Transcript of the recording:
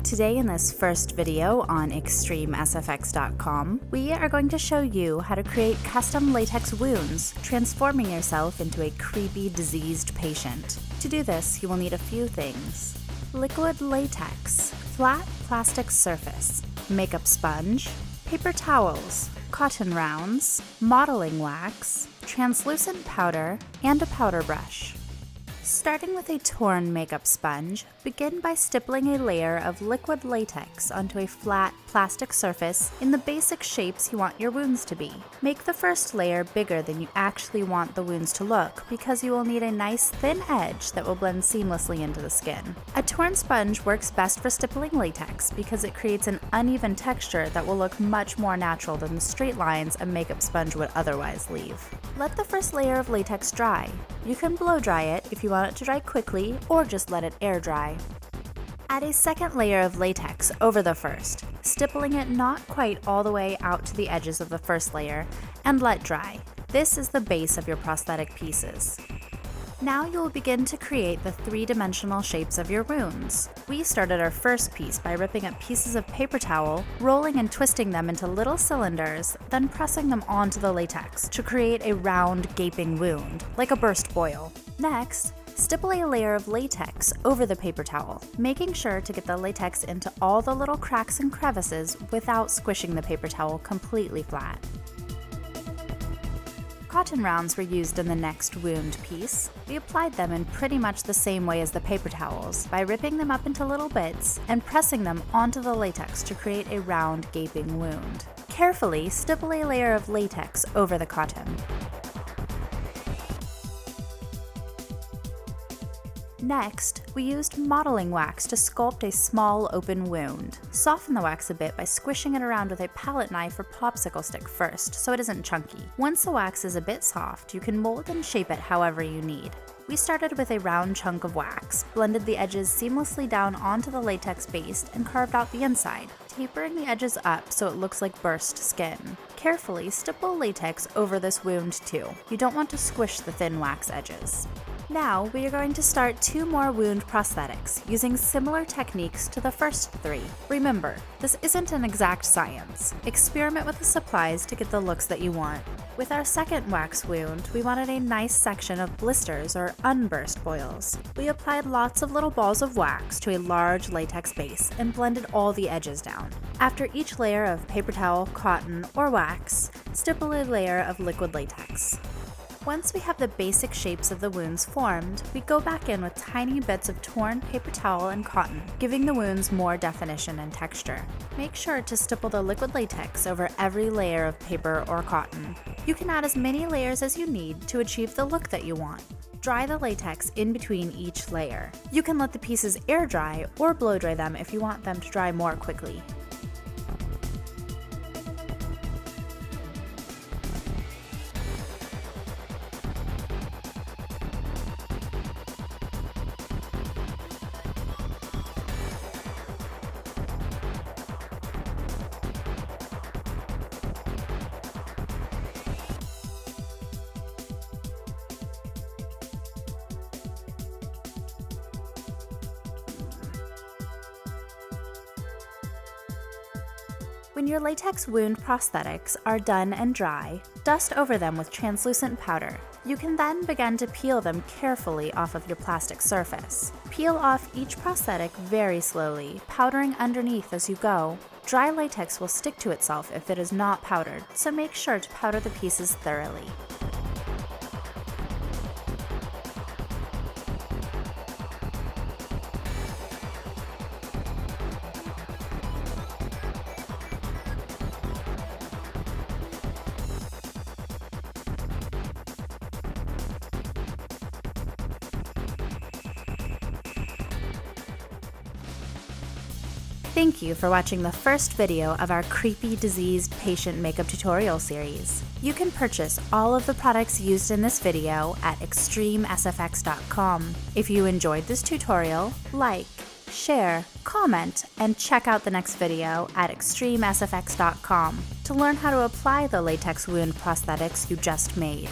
Today in this first video on ExtremeSFX.com, we are going to show you how to create custom latex wounds, transforming yourself into a creepy, diseased patient. To do this, you will need a few things: liquid latex, flat plastic surface, makeup sponge, paper towels, cotton rounds, modeling wax, translucent powder, and a powder brush. Starting with a torn makeup sponge, begin by stippling a layer of liquid latex onto a flat plastic surface in the basic shapes you want your wounds to be. Make the first layer bigger than you actually want the wounds to look because you will need a nice thin edge that will blend seamlessly into the skin. A torn sponge works best for stippling latex because it creates an uneven texture that will look much more natural than the straight lines a makeup sponge would otherwise leave. Let the first layer of latex dry. You can blow dry it if you want it to dry quickly, or just let it air dry. Add a second layer of latex over the first, stippling it not quite all the way out to the edges of the first layer, and let dry. This is the base of your prosthetic pieces. Now you will begin to create the three-dimensional shapes of your wounds. We started our first piece by ripping up pieces of paper towel, rolling and twisting them into little cylinders, then pressing them onto the latex to create a round, gaping wound, like a burst boil. Next, stipple a layer of latex over the paper towel, making sure to get the latex into all the little cracks and crevices without squishing the paper towel completely flat. Cotton rounds were used in the next wound piece. We applied them in pretty much the same way as the paper towels, by ripping them up into little bits and pressing them onto the latex to create a round, gaping wound. Carefully stipple a layer of latex over the cotton. Next, we used modeling wax to sculpt a small open wound. Soften the wax a bit by squishing it around with a palette knife or popsicle stick first, so it isn't chunky. Once the wax is a bit soft, you can mold and shape it however you need. We started with a round chunk of wax, blended the edges seamlessly down onto the latex base, and carved out the inside, tapering the edges up so it looks like burst skin. Carefully stipple latex over this wound too. You don't want to squish the thin wax edges. Now, we are going to start 2 more wound prosthetics, using similar techniques to the first 3. Remember, this isn't an exact science. Experiment with the supplies to get the looks that you want. With our second wax wound, we wanted a nice section of blisters or unburst boils. We applied lots of little balls of wax to a large latex base and blended all the edges down. After each layer of paper towel, cotton, or wax, stipple a layer of liquid latex. Once we have the basic shapes of the wounds formed, we go back in with tiny bits of torn paper towel and cotton, giving the wounds more definition and texture. Make sure to stipple the liquid latex over every layer of paper or cotton. You can add as many layers as you need to achieve the look that you want. Dry the latex in between each layer. You can let the pieces air dry or blow dry them if you want them to dry more quickly. When your latex wound prosthetics are done and dry, dust over them with translucent powder. You can then begin to peel them carefully off of your plastic surface. Peel off each prosthetic very slowly, powdering underneath as you go. Dry latex will stick to itself if it is not powdered, so make sure to powder the pieces thoroughly. Thank you for watching the first video of our creepy diseased patient makeup tutorial series. You can purchase all of the products used in this video at ExtremeSFX.com. If you enjoyed this tutorial, like, share, comment, and check out the next video at ExtremeSFX.com to learn how to apply the latex wound prosthetics you just made.